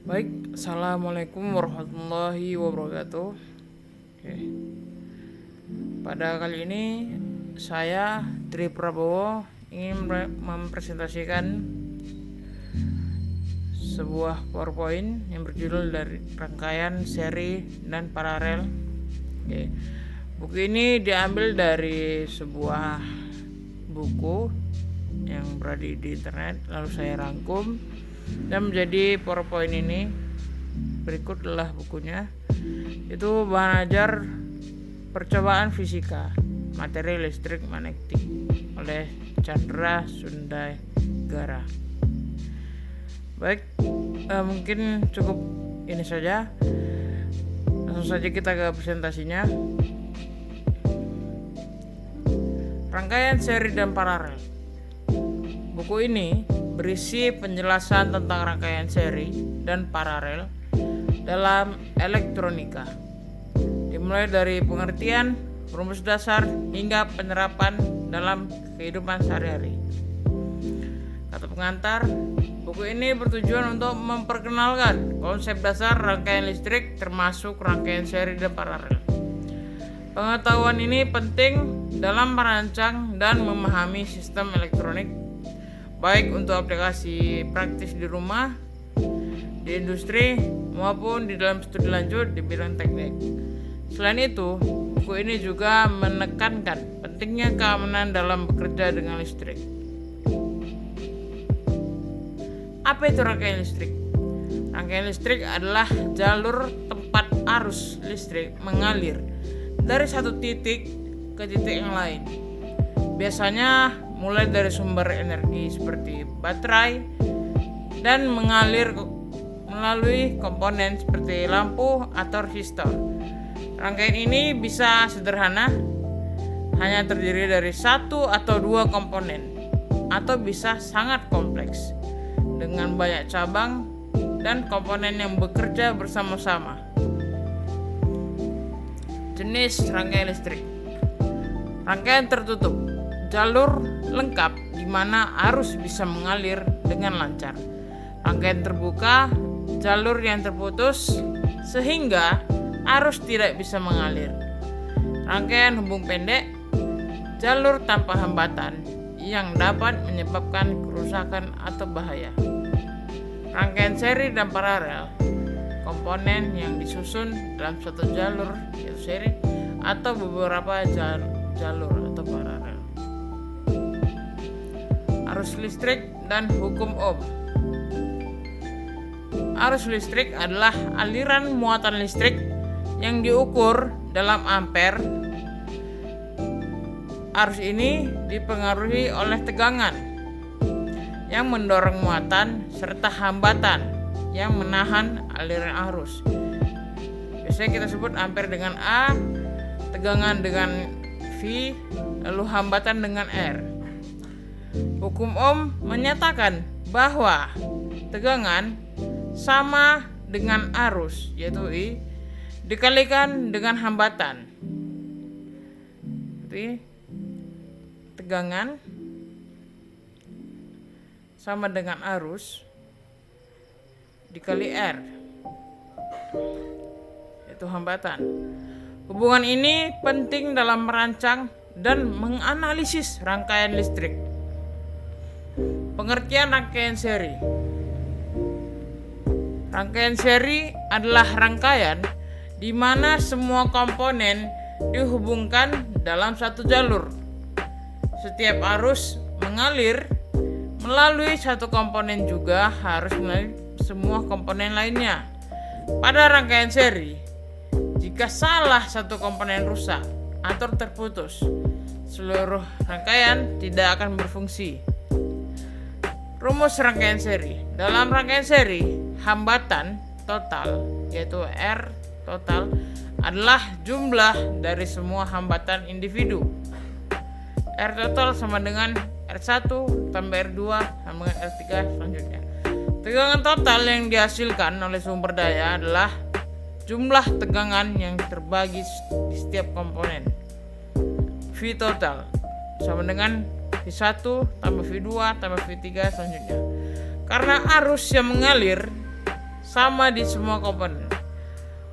Baik, assalamualaikum warahmatullahi wabarakatuh. Oke, pada kali ini saya Tri Prabowo ingin mempresentasikan sebuah PowerPoint yang berjudul dari rangkaian seri dan paralel. Oke, buku ini diambil dari sebuah buku yang berada di internet, lalu saya rangkum dan menjadi PowerPoint ini. Berikut adalah bukunya. Itu bahan ajar percobaan fisika materi listrik magnetik oleh Chandra Sundagara. Baik, mungkin cukup ini saja. Langsung saja kita ke presentasinya. Rangkaian seri dan paralel. Buku ini berisi penjelasan tentang rangkaian seri dan paralel dalam elektronika, dimulai dari pengertian, rumus dasar, hingga penerapan dalam kehidupan sehari-hari. Kata pengantar, buku ini bertujuan untuk memperkenalkan konsep dasar rangkaian listrik termasuk rangkaian seri dan paralel. Pengetahuan ini penting dalam merancang dan memahami sistem elektronik, baik untuk aplikasi praktis di rumah, di industri, maupun di dalam studi lanjut di bidang teknik. Selain itu, buku ini juga menekankan pentingnya keamanan dalam bekerja dengan listrik. Apa itu rangkaian listrik? Rangkaian listrik adalah jalur tempat arus listrik mengalir dari satu titik ke titik yang lain. Biasanya mulai dari sumber energi seperti baterai dan mengalir melalui komponen seperti lampu atau resistor. Rangkaian ini bisa sederhana, hanya terdiri dari satu atau dua komponen, atau bisa sangat kompleks dengan banyak cabang dan komponen yang bekerja bersama-sama. Jenis rangkaian listrik. Rangkaian tertutup, jalur lengkap di mana arus bisa mengalir dengan lancar. Rangkaian terbuka, jalur yang terputus sehingga arus tidak bisa mengalir. Rangkaian hubung pendek, jalur tanpa hambatan yang dapat menyebabkan kerusakan atau bahaya. Rangkaian seri dan paralel, komponen yang disusun dalam satu jalur yaitu seri atau beberapa jalur atau paralel. Arus listrik dan hukum Ohm. Arus listrik adalah aliran muatan listrik yang diukur dalam ampere. Arus ini dipengaruhi oleh tegangan yang mendorong muatan serta hambatan yang menahan aliran arus. Biasanya kita sebut ampere dengan A, tegangan dengan V, lalu hambatan dengan R. Hukum Ohm menyatakan bahwa tegangan sama dengan arus, yaitu I, dikalikan dengan hambatan. Jadi, tegangan sama dengan arus dikali R, yaitu hambatan. Hubungan ini penting dalam merancang dan menganalisis rangkaian listrik. Pengertian rangkaian seri. Rangkaian seri adalah rangkaian di mana semua komponen dihubungkan dalam satu jalur. Setiap arus mengalir melalui satu komponen juga harus melalui semua komponen lainnya. Pada rangkaian seri, jika salah satu komponen rusak atau terputus, seluruh rangkaian tidak akan berfungsi. Rumus rangkaian seri. Dalam rangkaian seri, hambatan total yaitu R total adalah jumlah dari semua hambatan individu. R total sama dengan R1 tambah R2 sama dengan R3 selanjutnya. Tegangan total yang dihasilkan oleh sumber daya adalah jumlah tegangan yang terbagi di setiap komponen. V total sama dengan V1 tambah V2 tambah V3 selanjutnya. Karena arus yang mengalir sama di semua komponen.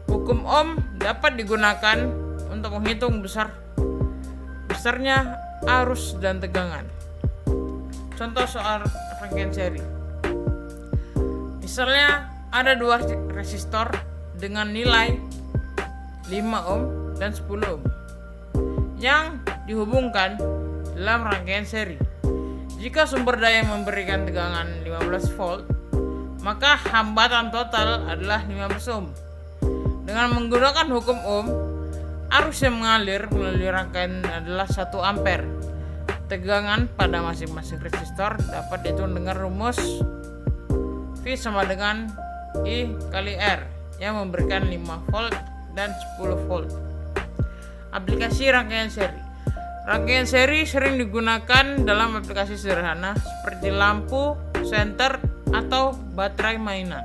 Hukum Ohm dapat digunakan untuk menghitung besarnya arus dan tegangan. Contoh soal rangkaian seri. Misalnya ada dua resistor dengan nilai 5 ohm dan 10 ohm yang dihubungkan dalam rangkaian seri. Jika sumber daya memberikan tegangan 15 volt, maka hambatan total adalah 15 ohm. Dengan menggunakan hukum Ohm, arus yang mengalir melalui rangkaian adalah 1 ampere. Tegangan pada masing-masing resistor dapat dihitung dengan rumus V sama dengan I kali R yang memberikan 5 volt dan 10 volt. Aplikasi rangkaian seri. Rangkaian seri sering digunakan dalam aplikasi sederhana seperti lampu, senter, atau baterai mainan.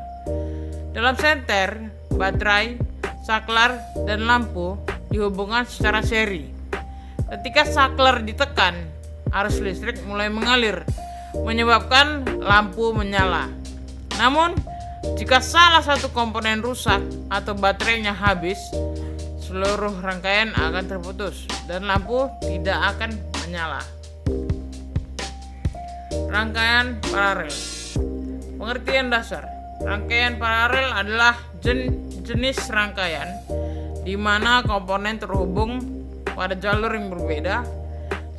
Dalam senter, baterai, saklar, dan lampu dihubungkan secara seri. Ketika saklar ditekan, arus listrik mulai mengalir, menyebabkan lampu menyala. Namun, jika salah satu komponen rusak atau baterainya habis, seluruh rangkaian akan terputus dan lampu tidak akan menyala. Rangkaian paralel. Pengertian dasar. Rangkaian paralel adalah jenis rangkaian di mana komponen terhubung pada jalur yang berbeda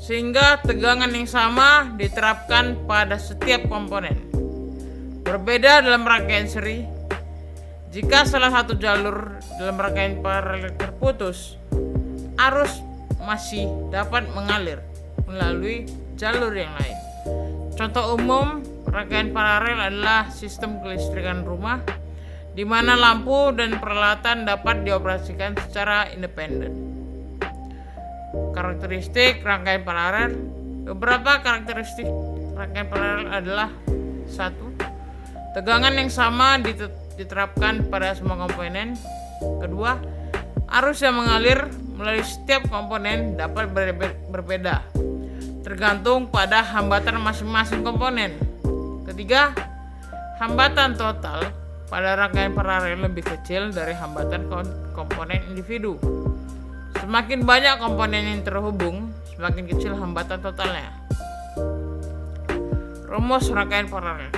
sehingga tegangan yang sama diterapkan pada setiap komponen. Berbeda dalam rangkaian seri. Jika salah satu jalur dalam rangkaian paralel terputus, arus masih dapat mengalir melalui jalur yang lain. Contoh umum rangkaian paralel adalah sistem kelistrikan rumah, di mana lampu dan peralatan dapat dioperasikan secara independen. Karakteristik rangkaian paralel. Beberapa karakteristik rangkaian paralel adalah: 1. Tegangan yang sama diterapkan pada semua komponen. 2. Arus yang mengalir melalui setiap komponen dapat berbeda, tergantung pada hambatan masing-masing komponen. 3. Hambatan total pada rangkaian paralel lebih kecil dari hambatan komponen individu. Semakin banyak komponen yang terhubung, semakin kecil hambatan totalnya. Rumus rangkaian paralel.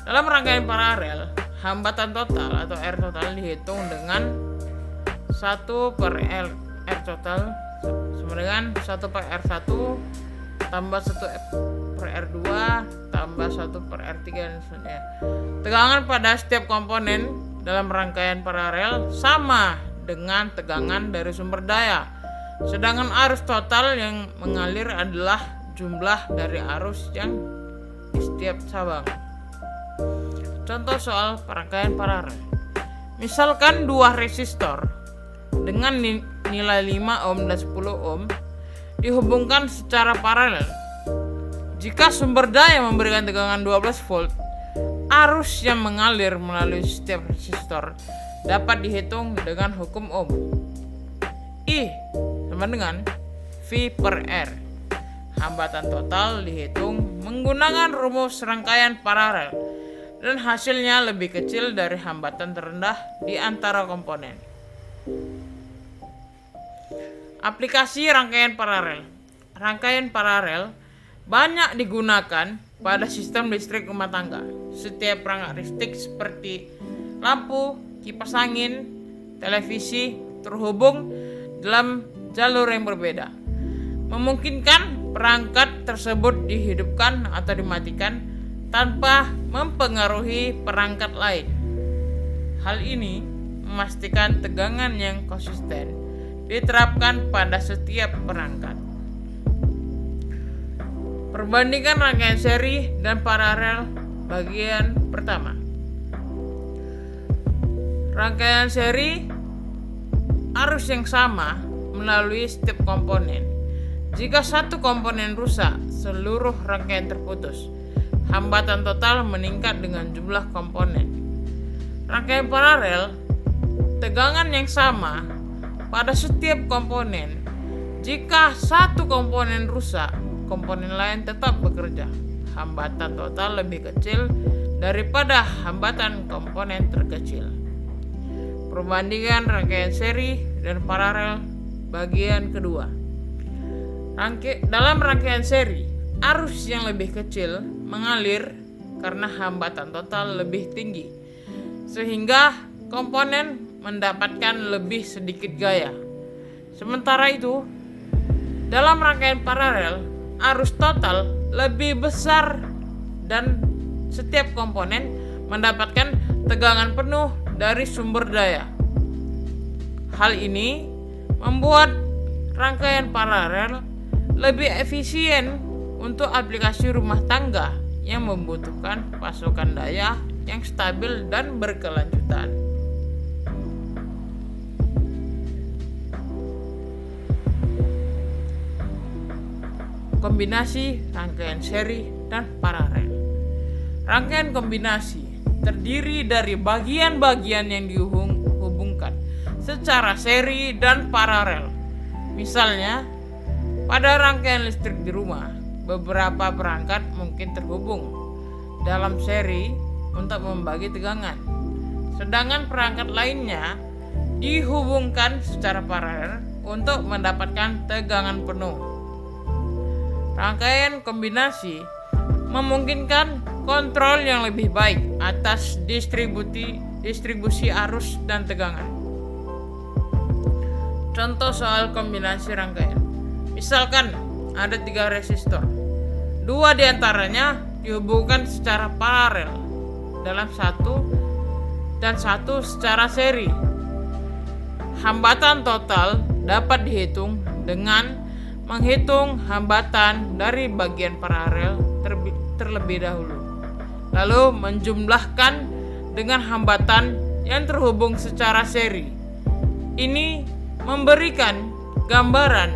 Dalam rangkaian paralel, hambatan total atau R total dihitung dengan 1 per R total sama dengan 1 per R1 tambah 1 per R2 tambah 1 per R3 dan seterusnya. Tegangan pada setiap komponen dalam rangkaian paralel sama dengan tegangan dari sumber daya. Sedangkan arus total yang mengalir adalah jumlah dari arus yang di setiap cabang. Contoh soal rangkaian paralel. Misalkan dua resistor dengan nilai 5 ohm dan 10 ohm dihubungkan secara paralel. Jika sumber daya memberikan tegangan 12 volt, arus yang mengalir melalui setiap resistor dapat dihitung dengan hukum Ohm. I sama dengan V per R. Hambatan total dihitung menggunakan rumus rangkaian paralel dan hasilnya lebih kecil dari hambatan terendah di antara komponen. Aplikasi rangkaian paralel. Rangkaian paralel banyak digunakan pada sistem listrik rumah tangga. Setiap perangkat listrik seperti lampu, kipas angin, televisi terhubung dalam jalur yang berbeda. Memungkinkan perangkat tersebut dihidupkan atau dimatikan tanpa mempengaruhi perangkat lain. Hal ini memastikan tegangan yang konsisten diterapkan pada setiap perangkat. Perbandingan rangkaian seri dan paralel bagian pertama. Rangkaian seri, arus yang sama melalui setiap komponen. Jika satu komponen rusak, seluruh rangkaian terputus. Hambatan total meningkat dengan jumlah komponen. Rangkaian paralel, tegangan yang sama pada setiap komponen. Jika satu komponen rusak, komponen lain tetap bekerja. Hambatan total lebih kecil daripada hambatan komponen terkecil. Perbandingan rangkaian seri dan paralel bagian kedua. Dalam rangkaian seri, arus yang lebih kecil mengalir karena hambatan total lebih tinggi, sehingga komponen mendapatkan lebih sedikit gaya. Sementara itu, dalam rangkaian paralel, arus total lebih besar dan setiap komponen mendapatkan tegangan penuh dari sumber daya. Hal ini membuat rangkaian paralel lebih efisien untuk aplikasi rumah tangga yang membutuhkan pasokan daya yang stabil dan berkelanjutan. Kombinasi rangkaian seri dan paralel. Rangkaian kombinasi terdiri dari bagian-bagian yang dihubungkan secara seri dan paralel. Misalnya, pada rangkaian listrik di rumah, beberapa perangkat mungkin terhubung dalam seri untuk membagi tegangan, sedangkan perangkat lainnya dihubungkan secara paralel untuk mendapatkan tegangan penuh. Rangkaian kombinasi memungkinkan kontrol yang lebih baik atas distribusi arus dan tegangan. Contoh soal kombinasi rangkaian. Misalkan ada 3 resistor. 2 diantaranya dihubungkan secara paralel dalam satu dan satu secara seri. Hambatan total dapat dihitung dengan menghitung hambatan dari bagian paralel terlebih dahulu, lalu menjumlahkan dengan hambatan yang terhubung secara seri. Ini memberikan gambaran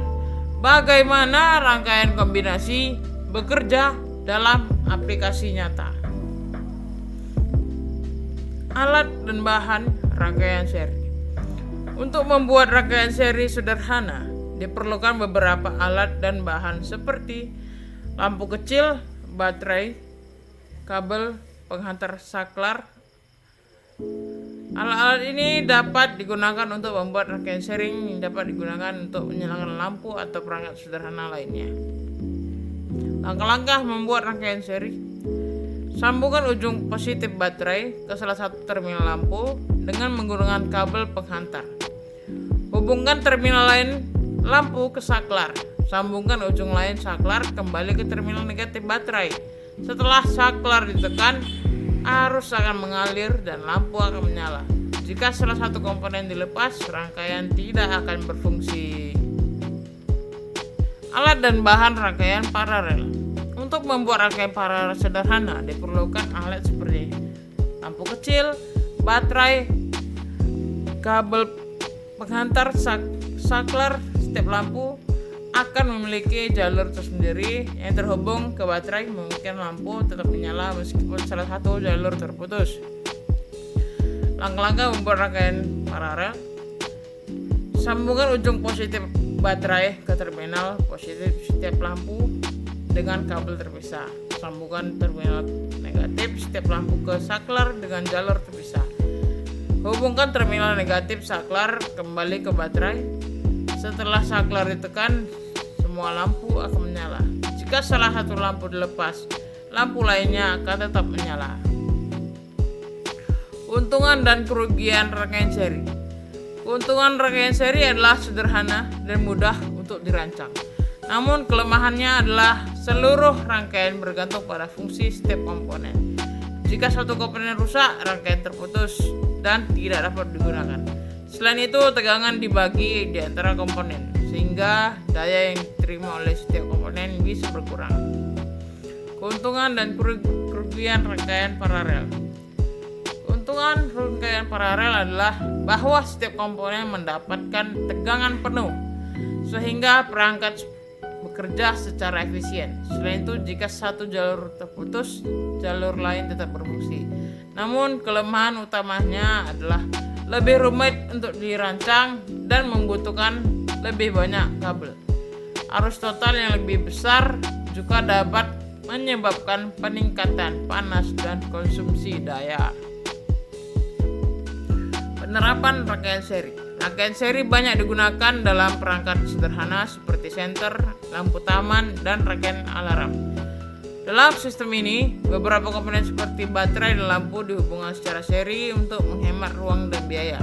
bagaimana rangkaian kombinasi bekerja dalam aplikasi nyata. Alat dan bahan rangkaian seri. Untuk membuat rangkaian seri sederhana, diperlukan beberapa alat dan bahan seperti lampu kecil, baterai, kabel penghantar saklar. Alat-alat ini dapat digunakan untuk membuat rangkaian seri yang dapat digunakan untuk menyalakan lampu atau perangkat sederhana lainnya. Langkah-langkah membuat rangkaian seri. Sambungkan ujung positif baterai ke salah satu terminal lampu dengan menggunakan kabel penghantar. Hubungkan terminal lain lampu ke saklar. Sambungkan ujung lain saklar kembali ke terminal negatif baterai. Setelah saklar ditekan, arus akan mengalir dan lampu akan menyala. Jika salah satu komponen dilepas, rangkaian tidak akan berfungsi. Alat dan bahan rangkaian paralel. Untuk membuat rangkaian paralel sederhana, diperlukan alat seperti lampu kecil, baterai, kabel penghantar saklar. Setiap lampu akan memiliki jalur tersendiri yang terhubung ke baterai, memungkinkan lampu tetap menyala meskipun salah satu jalur terputus. Langkah-langkah membuat rangkaian paralel. Sambungkan ujung positif baterai ke terminal positif setiap lampu dengan kabel terpisah. Sambungkan terminal negatif setiap lampu ke saklar dengan jalur terpisah. Hubungkan terminal negatif saklar kembali ke baterai. Setelah saklar ditekan, semua lampu akan menyala. Jika salah satu lampu dilepas, lampu lainnya akan tetap menyala. Keuntungan dan kerugian rangkaian seri. Keuntungan rangkaian seri adalah sederhana dan mudah untuk dirancang. Namun kelemahannya adalah seluruh rangkaian bergantung pada fungsi setiap komponen. Jika satu komponen rusak, rangkaian terputus dan tidak dapat digunakan. Selain itu, tegangan dibagi di antara komponen, sehingga daya yang diterima oleh setiap komponen bisa berkurang. Keuntungan dan kerugian rangkaian paralel. Keuntungan rangkaian paralel adalah bahwa setiap komponen mendapatkan tegangan penuh, sehingga perangkat bekerja secara efisien. Selain itu, jika satu jalur terputus, jalur lain tetap berfungsi. Namun, kelemahan utamanya adalah lebih rumit untuk dirancang dan membutuhkan lebih banyak kabel. Arus total yang lebih besar juga dapat menyebabkan peningkatan panas dan konsumsi daya. Penerapan rangkaian seri. Rangkaian seri banyak digunakan dalam perangkat sederhana seperti senter, lampu taman, dan rangkaian alarm. Dalam sistem ini, beberapa komponen seperti baterai dan lampu dihubungkan secara seri untuk menghemat ruang dan biaya.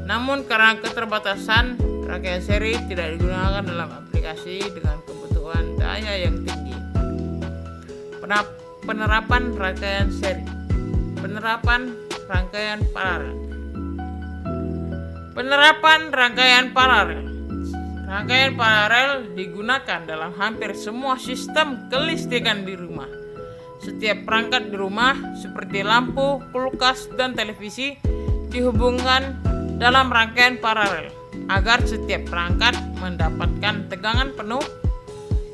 Namun karena keterbatasan, rangkaian seri tidak digunakan dalam aplikasi dengan kebutuhan daya yang tinggi. Penerapan rangkaian seri. Penerapan rangkaian paralel. Penerapan rangkaian paralel. Rangkaian paralel digunakan dalam hampir semua sistem kelistrikan di rumah. Setiap perangkat di rumah seperti lampu, kulkas, dan televisi dihubungkan dalam rangkaian paralel agar setiap perangkat mendapatkan tegangan penuh.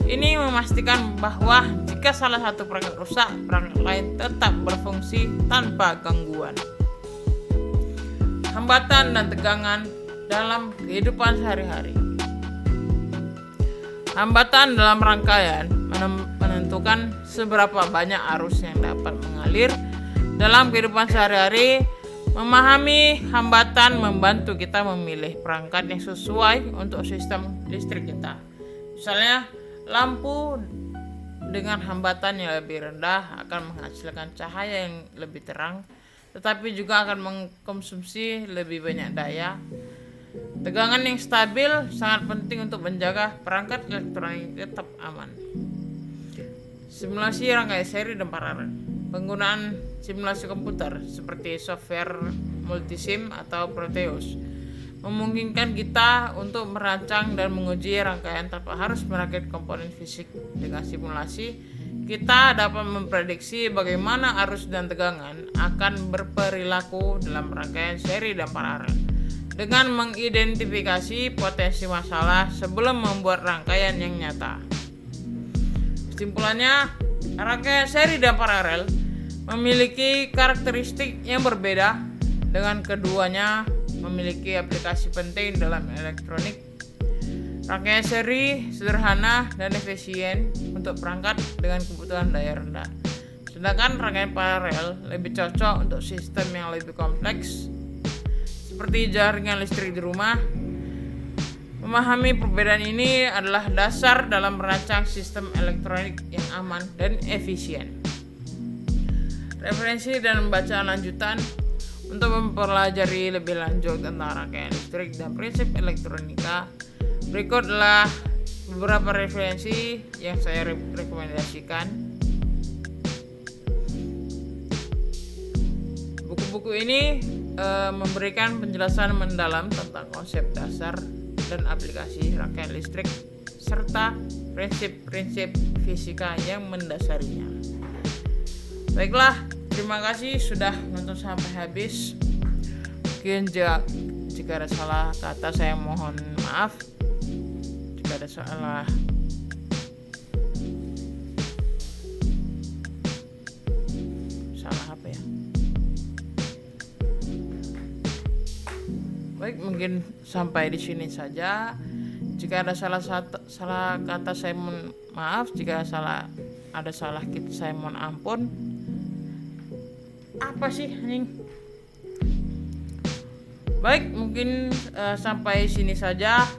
Ini memastikan bahwa jika salah satu perangkat rusak, perangkat lain tetap berfungsi tanpa gangguan. Hambatan dan tegangan dalam kehidupan sehari-hari. Hambatan dalam rangkaian menentukan seberapa banyak arus yang dapat mengalir dalam kehidupan sehari-hari. Memahami hambatan membantu kita memilih perangkat yang sesuai untuk sistem listrik kita. Misalnya, lampu dengan hambatan yang lebih rendah akan menghasilkan cahaya yang lebih terang, tetapi juga akan mengkonsumsi lebih banyak daya. Tegangan yang stabil sangat penting untuk menjaga perangkat elektronik tetap aman. Simulasi rangkaian seri dan paralel. Penggunaan simulasi komputer seperti software Multisim atau Proteus memungkinkan kita untuk merancang dan menguji rangkaian tanpa harus merakit komponen fisik. Dengan simulasi, kita dapat memprediksi bagaimana arus dan tegangan akan berperilaku dalam rangkaian seri dan paralel, dengan mengidentifikasi potensi masalah sebelum membuat rangkaian yang nyata. Kesimpulannya, rangkaian seri dan paralel memiliki karakteristik yang berbeda, dengan keduanya memiliki aplikasi penting dalam elektronik. Rangkaian seri sederhana dan efisien untuk perangkat dengan kebutuhan daya rendah, sedangkan rangkaian paralel lebih cocok untuk sistem yang lebih kompleks seperti jaringan listrik di rumah. Memahami perbedaan ini adalah dasar dalam merancang sistem elektronik yang aman dan efisien. Referensi dan bacaan lanjutan. Untuk mempelajari lebih lanjut tentang rangkaian listrik dan prinsip elektronika, berikut adalah beberapa referensi yang saya rekomendasikan. Buku-buku ini memberikan penjelasan mendalam tentang konsep dasar dan aplikasi rangkaian listrik serta prinsip-prinsip fisika yang mendasarinya. Baiklah, terima kasih sudah nonton sampai habis. Mungkin jika ada salah kata saya mohon maaf. Jika ada salah apa ya? Baik, mungkin sampai di sini saja. Jika ada salah kata saya mohon maaf. Jika ada salah saya mohon ampun. Apa sih anjing? Baik, mungkin sampai sini saja